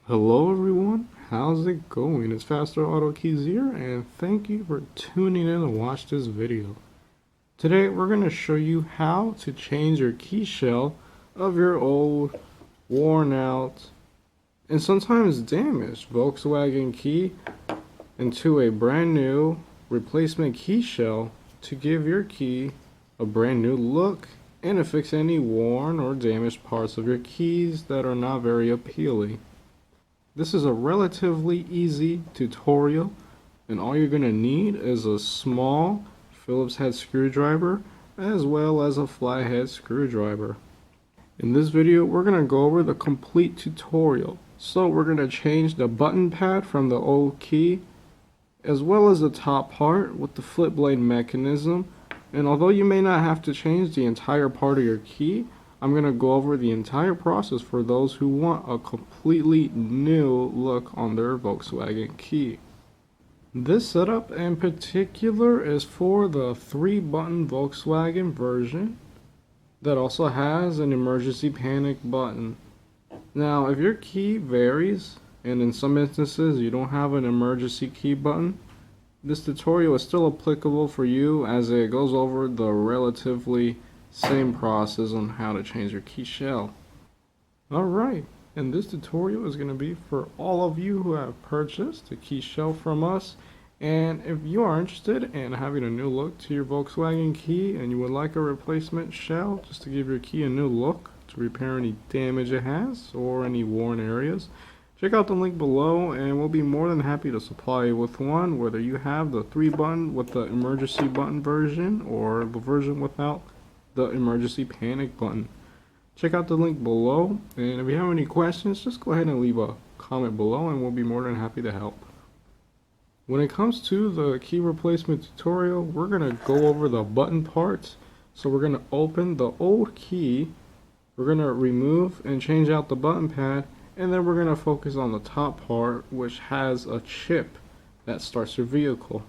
Hello everyone, how's it going? It's Faster Auto Keys here, and thank you for tuning in to watch this video. Today we're going to show you how to change your key shell of your old, worn out, and sometimes damaged Volkswagen key into a brand new replacement key shell to give your key a brand new look and to fix any worn or damaged parts of your keys that are not very appealing. This is a relatively easy tutorial, and all you're going to need is a small Phillips head screwdriver as well as a flathead screwdriver. In this video we're going to go over the complete tutorial. So we're going to change the button pad from the old key as well as the top part with the flip blade mechanism, and although you may not have to change the entire part of your key, I'm going to go over the entire process for those who want a completely new look on their Volkswagen key. This setup in particular is for the 3-button Volkswagen version that also has an emergency panic button. Now, if your key varies and in some instances you don't have an emergency key button, this tutorial is still applicable for you as it goes over the relatively same process on how to change your key shell. Alright, and this tutorial is going to be for all of you who have purchased a key shell from us, and if you are interested in having a new look to your Volkswagen key and you would like a replacement shell just to give your key a new look to repair any damage it has or any worn areas, check out the link below and we'll be more than happy to supply you with one, whether you have the 3-button with the emergency button version or the version without the emergency panic button. Check out the link below, and if you have any questions, just go ahead and leave a comment below and we'll be more than happy to help. When it comes to the key replacement tutorial, we're going to go over the button parts. So we're going to open the old key, we're going to remove and change out the button pad, and then we're going to focus on the top part, which has a chip that starts your vehicle.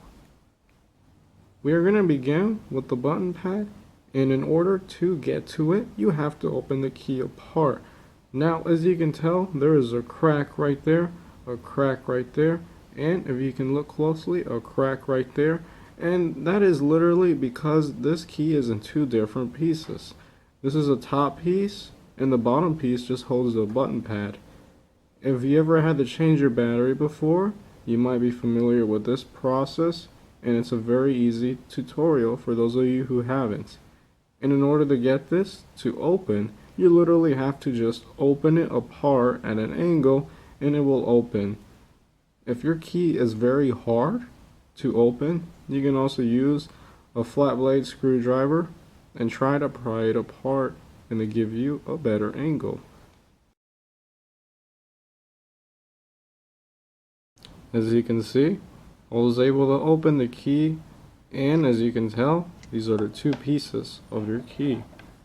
We are going to begin with the button pad, and in order to get to it, you have to open the key apart. Now, as you can tell, there is a crack right there, a crack right there, and if you can look closely, a crack right there, and that is literally because this key is in 2 different pieces. This is a top piece, and the bottom piece just holds the button pad. If you ever had to change your battery before, you might be familiar with this process, and it's a very easy tutorial for those of you who haven't. And in order to get this to open, you literally have to just open it apart at an angle and it will open. If your key is very hard to open, you can also use a flat blade screwdriver and try to pry it apart and to give you a better angle. As you can see, I was able to open the key, and as you can tell, these are the 2 pieces of your key.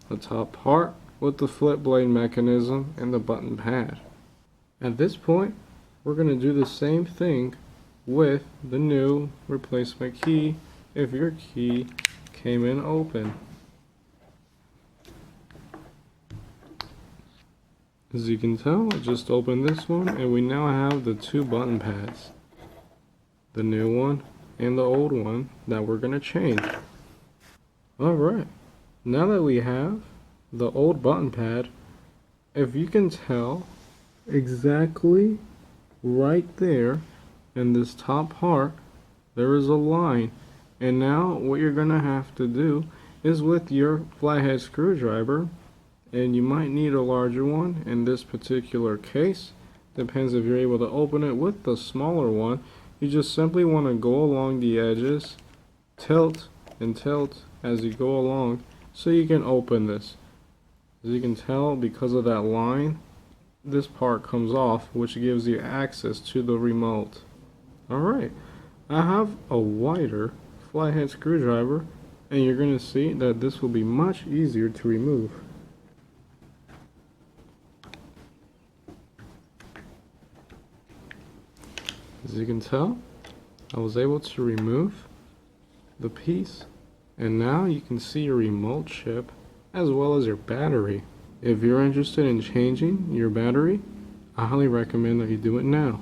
The top part with the flip blade mechanism and the button pad. At this point, we're going to do the same thing with the new replacement key if your key came in open. As you can tell, I just opened this one and we now have the 2 button pads. The new one and the old one that we're going to change. Alright, now that we have the old button pad, if you can tell exactly right there in this top part, there is a line. And now what you're going to have to do is with your flathead screwdriver, and you might need a larger one in this particular case, depends if you're able to open it with the smaller one, you just simply want to go along the edges, tilt and tilt as you go along so you can open this. As you can tell, because of that line, this part comes off, which gives you access to the remote. Alright, I have a wider flathead screwdriver, and you're going to see that this will be much easier to remove. As you can tell, I was able to remove the piece, and now you can see your remote chip as well as your battery. If you're interested in changing your battery, I highly recommend that you do it now.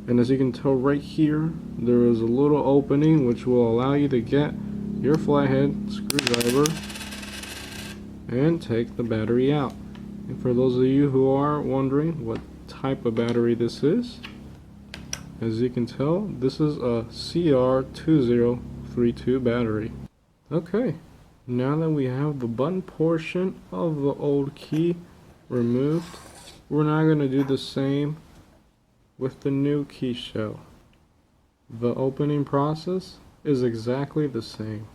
And as you can tell right here, there is a little opening which will allow you to get your flathead screwdriver and take the battery out. And for those of you who are wondering what type of battery this is, as you can tell, this is a CR2032 battery. Okay, now that we have the button portion of the old key removed, we're now going to do the same with the new key shell. The opening process is exactly the same.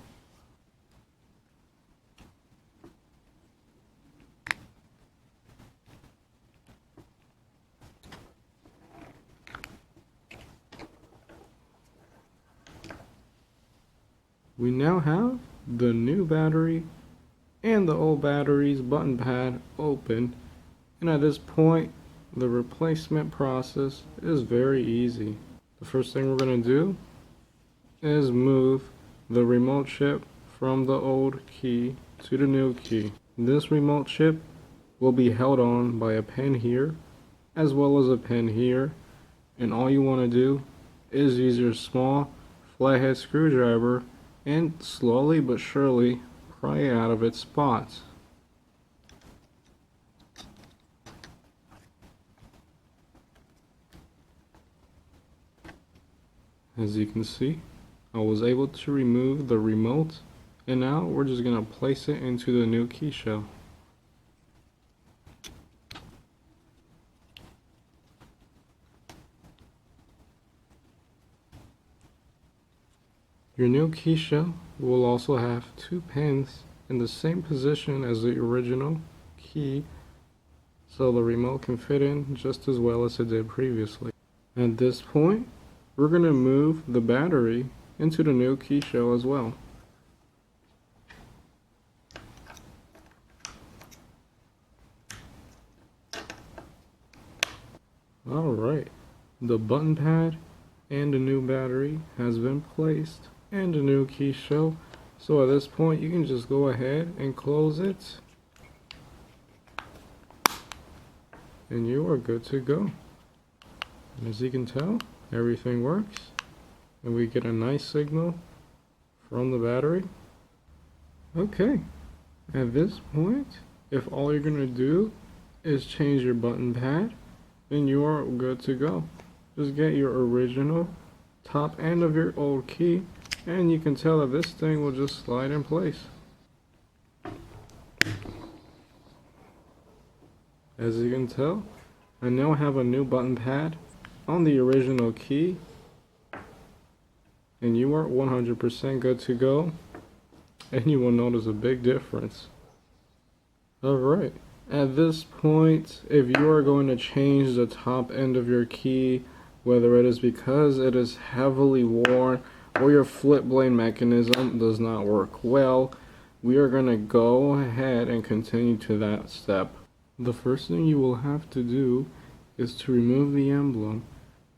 We now have the new battery and the old battery's button pad open, and at this point the replacement process is very easy. The first thing we're going to do is move the remote chip from the old key to the new key. This remote chip will be held on by a pin here as well as a pin here, and all you want to do is use your small flathead screwdriver and slowly but surely pry it out of its spots. As you can see, I was able to remove the remote, and now we're just going to place it into the new key shell. Your new key shell will also have two pins in the same position as the original key, so the remote can fit in just as well as it did previously. At this point, we're going to move the battery into the new key shell as well. Alright, the button pad and the new battery has been placed and a new key shell, so at this point you can just go ahead and close it and you are good to go. And as you can tell, everything works and we get a nice signal from the battery. Okay, at this point, if all you're gonna do is change your button pad, then you are good to go. Just get your original top end of your old key, and you can tell that this thing will just slide in place. As you can tell, I now have a new button pad on the original key, and you are 100% good to go, and you will notice a big difference. Alright, at this point, if you are going to change the top end of your key, whether it is because it is heavily worn or your flip blade mechanism does not work well, we are going to go ahead and continue to that step. The first thing you will have to do is to remove the emblem,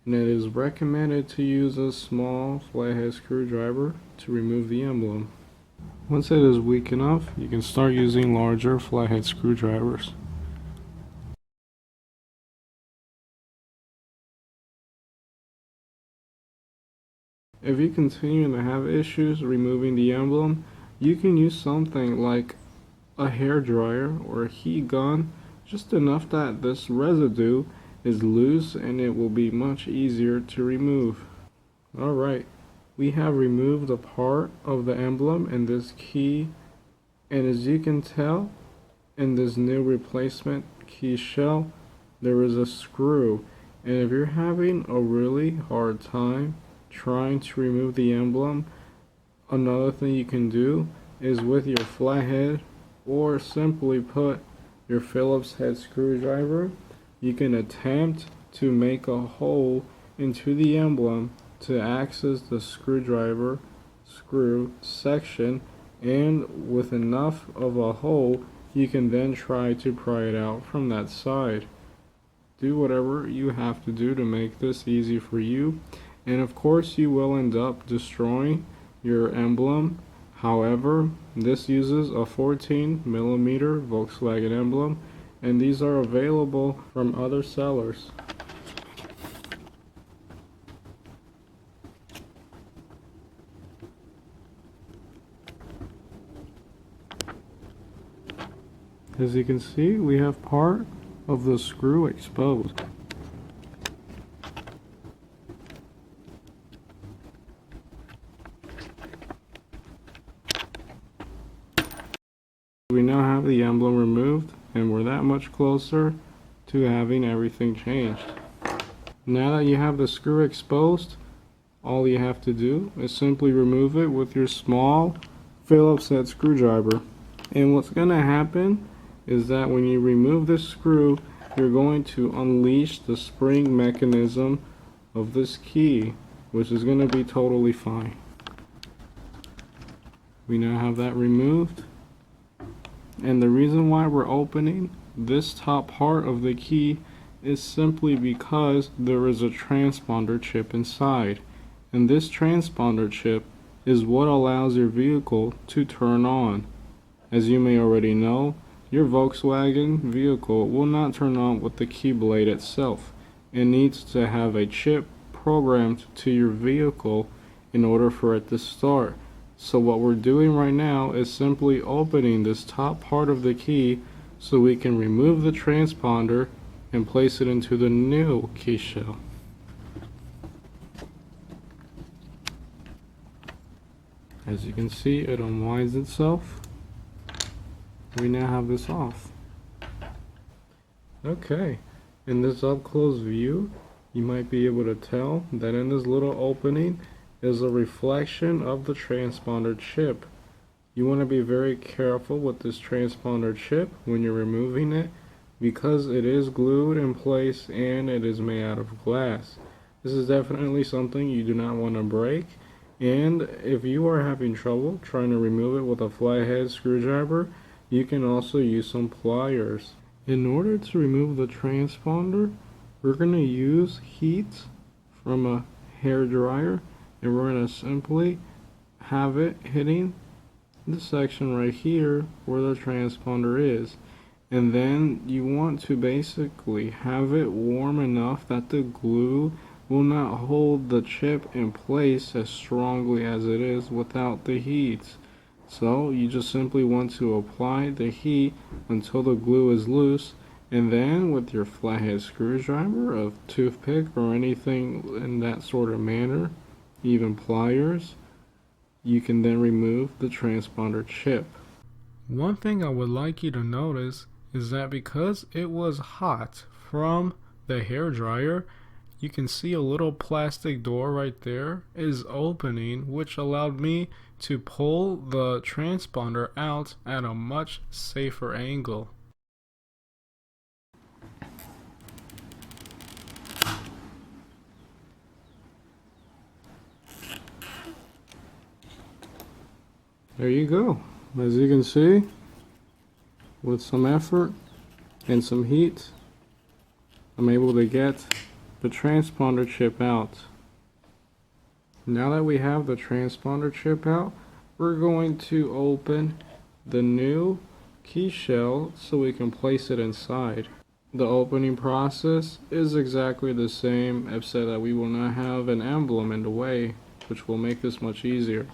and it is recommended to use a small flathead screwdriver to remove the emblem. Once it is weak enough, you can start using larger flathead screwdrivers. If you continue to have issues removing the emblem, you can use something like a hair dryer or a heat gun, just enough that this residue is loose and it will be much easier to remove. Alright, we have removed a part of the emblem in this key, and as you can tell, in this new replacement key shell, there is a screw, and if you're having a really hard time trying to remove the emblem, another thing you can do is with your flathead, or simply put your Phillips head screwdriver, you can attempt to make a hole into the emblem to access the screwdriver screw section, and with enough of a hole you can then try to pry it out from that side. Do whatever you have to do to make this easy for you, and of course you will end up destroying your emblem. However, this uses a 14mm Volkswagen emblem, and these are available from other sellers. As you can see, we have part of the screw exposed. We now have the emblem removed, and we're that much closer to having everything changed. Now that you have the screw exposed, all you have to do is simply remove it with your small Phillips head screwdriver. And what's going to happen is that when you remove this screw, you're going to unleash the spring mechanism of this key, which is going to be totally fine. We now have that removed, and the reason why we're opening this top part of the key is simply because there is a transponder chip inside, and this transponder chip is what allows your vehicle to turn on. As you may already know, your Volkswagen vehicle will not turn on with the key blade itself. It needs to have a chip programmed to your vehicle in order for it to start. So what we're doing right now is simply opening this top part of the key so we can remove the transponder and place it into the new key shell. As you can see, it unwinds itself. We now have this off. Okay, in this up close view, you might be able to tell that in this little opening is a reflection of the transponder chip. You want to be very careful with this transponder chip when you're removing it, because it is glued in place and it is made out of glass. This is definitely something you do not want to break, and if you are having trouble trying to remove it with a flathead screwdriver, you can also use some pliers. In order to remove the transponder, we're going to use heat from a hair dryer, and we're going to simply have it hitting the section right here where the transponder is. And then you want to basically have it warm enough that the glue will not hold the chip in place as strongly as it is without the heat. So you just simply want to apply the heat until the glue is loose, and then with your flathead screwdriver, a toothpick, or anything in that sort of manner, even pliers, you can then remove the transponder chip. One thing I would like you to notice is that because it was hot from the hair dryer, you can see a little plastic door right there is opening, which allowed me to pull the transponder out at a much safer angle. There you go. As you can see, with some effort and some heat, I'm able to get the transponder chip out. Now that we have the transponder chip out, we're going to open the new key shell so we can place it inside. The opening process is exactly the same, except that we will not have an emblem in the way, which will make this much easier.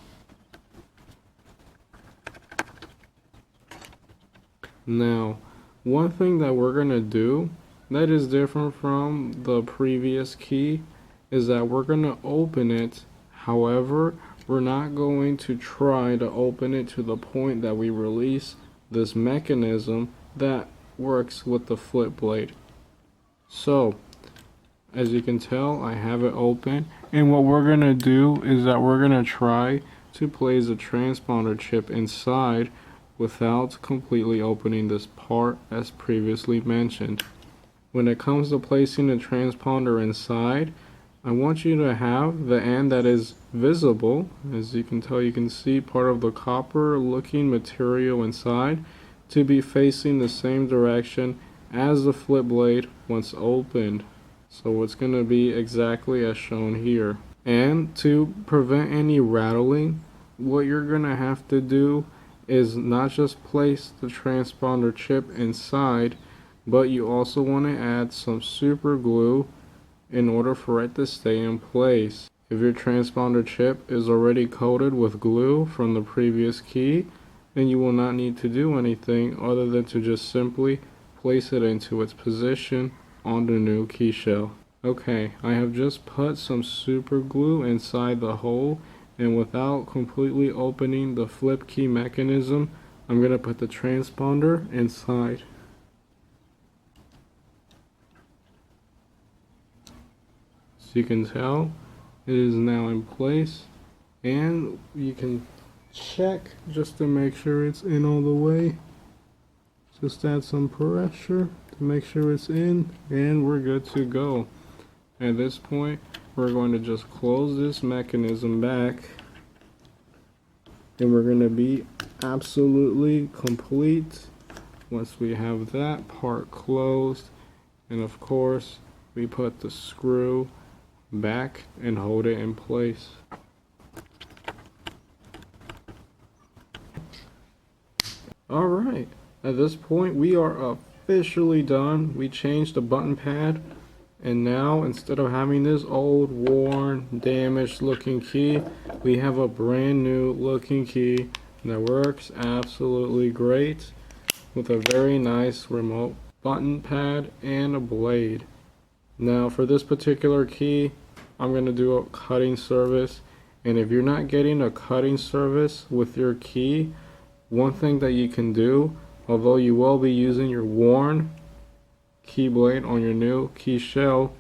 Now, one thing that we're going to do that is different from the previous key is that we're going to open it. However, we're not going to try to open it to the point that we release this mechanism that works with the flip blade. So, as you can tell, I have it open, and what we're going to do is that we're going to try to place a transponder chip inside without completely opening this part as previously mentioned. When it comes to placing the transponder inside, I want you to have the end that is visible. As you can tell, you can see part of the copper looking material inside to be facing the same direction as the flip blade once opened. So it's going to be exactly as shown here. And to prevent any rattling, what you're going to have to do is not just place the transponder chip inside, but you also want to add some super glue in order for it to stay in place. If your transponder chip is already coated with glue from the previous key, then you will not need to do anything other than to just simply place it into its position on the new key shell. Okay, I have just put some super glue inside the hole, and without completely opening the flip key mechanism, I'm going to put the transponder inside. So you can tell it is now in place, and you can check just to make sure it's in all the way. Just add some pressure to make sure it's in, and we're good to go. At this point, we're going to just close this mechanism back, and we're going to be absolutely complete once we have that part closed. And of course, we put the screw back and hold it in place. Alright, at this point we are officially done. We changed the button pad, and now instead of having this old, worn, damaged looking key, we have a brand new looking key that works absolutely great with a very nice remote button pad and a blade. Now for this particular key, I'm going to do a cutting service, and if you're not getting a cutting service with your key, one thing that you can do, although you will be using your worn key blade on your new key shell,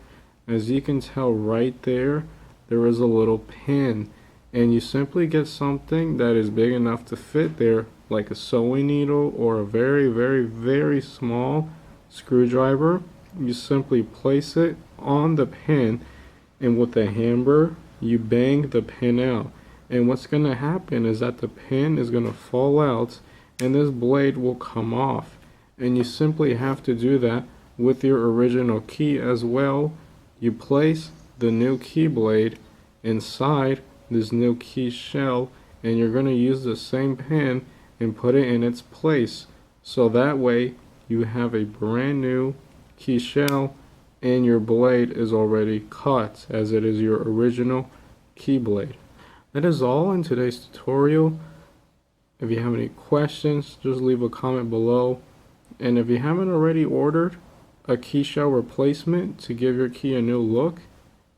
as you can tell right there, there is a little pin, and you simply get something that is big enough to fit there, like a sewing needle or a very small screwdriver. You simply place it on the pin, and with a hammer you bang the pin out, and what's going to happen is that the pin is going to fall out and this blade will come off. And you simply have to do that with your original key as well. You place the new key blade inside this new key shell, and you're going to use the same pin and put it in its place, so that way you have a brand new key shell and your blade is already cut as it is your original key blade. That is all in today's tutorial. If you have any questions, just leave a comment below. And if you haven't already ordered a key shell replacement to give your key a new look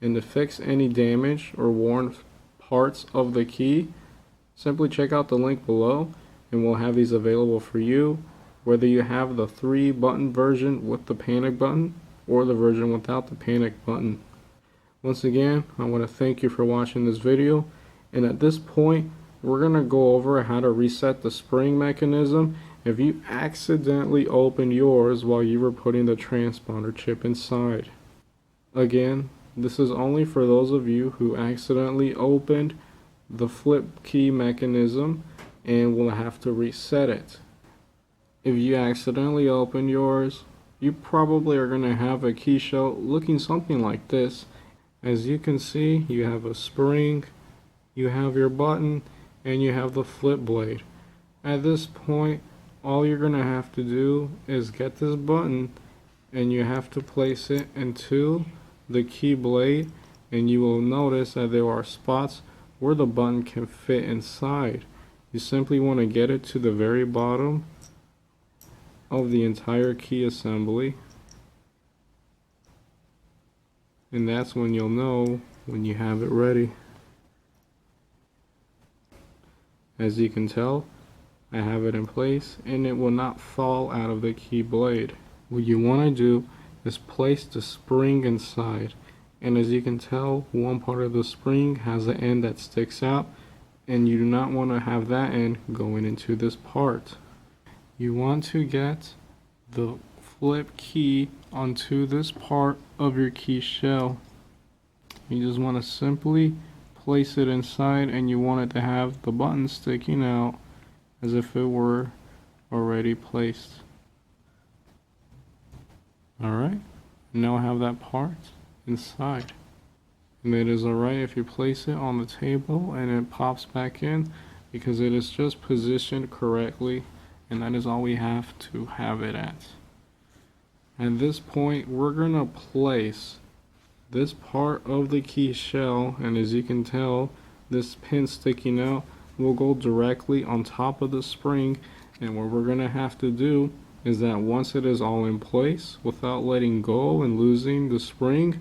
and to fix any damage or worn parts of the key, simply check out the link below and we'll have these available for you, whether you have the 3-button version with the panic button or the version without the panic button. Once again, I want to thank you for watching this video, and at this point we're going to go over how to reset the spring mechanism if you accidentally opened yours while you were putting the transponder chip inside. Again, this is only for those of you who accidentally opened the flip key mechanism and will have to reset it. If you accidentally open yours, you probably are going to have a key shell looking something like this. As you can see, you have a spring, you have your button, and you have the flip blade. At this point, all you're going to have to do is get this button and you have to place it into the key blade, and you will notice that there are spots where the button can fit inside. You simply want to get it to the very bottom of the entire key assembly, and that's when you'll know when you have it ready. As you can tell, I have it in place and it will not fall out of the key blade. What you want to do is place the spring inside, and as you can tell, one part of the spring has an end that sticks out, and you do not want to have that end going into this part. You want to get the flip key onto this part of your key shell. You just want to simply place it inside, and you want it to have the button sticking out as if it were already placed. Alright, now I have that part inside. And it is alright if you place it on the table and it pops back in, because it is just positioned correctly, and that is all we have to have it at. At this point, we're going to place this part of the key shell, and as you can tell, this pin sticking out will go directly on top of the spring. And what we're going to have to do is that once it is all in place, without letting go and losing the spring,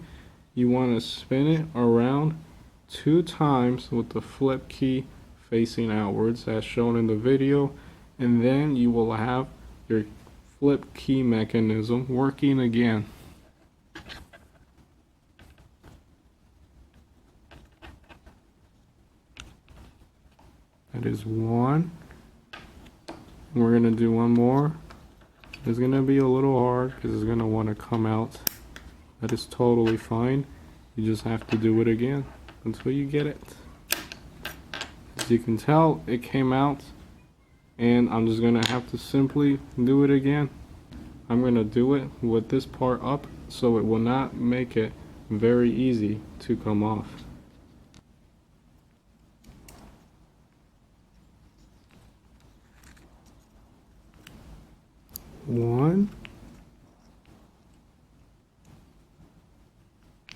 you want to spin it around 2 times with the flip key facing outwards as shown in the video, and then you will have your flip key mechanism working again. That is one. We're going to do one more. It's going to be a little hard because it's going to want to come out. That is totally fine. You just have to do it again until you get it. As you can tell, it came out, and I'm just going to have to simply do it again. I'm going to do it with this part up so it will not make it very easy to come off. One,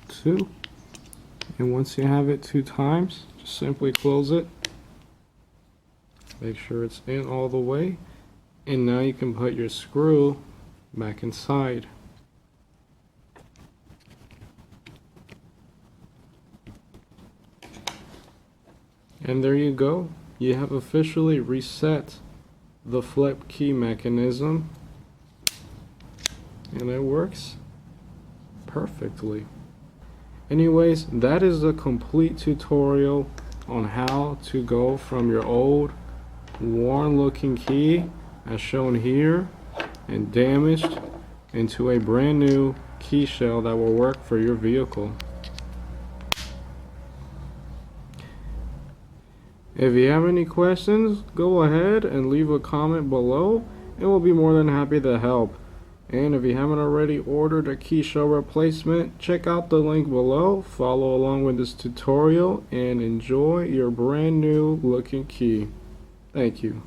two, and once you have it 2 times, just simply close it. Make sure it's in all the way, and now you can put your screw back inside. And there you go. You have officially reset the flip key mechanism, and it works perfectly. Anyways, that is a complete tutorial on how to go from your old worn looking key as shown here and damaged into a brand new key shell that will work for your vehicle. If you have any questions, go ahead and leave a comment below and we'll be more than happy to help. And if you haven't already ordered a key shell replacement, check out the link below, follow along with this tutorial, and enjoy your brand new looking key. Thank you.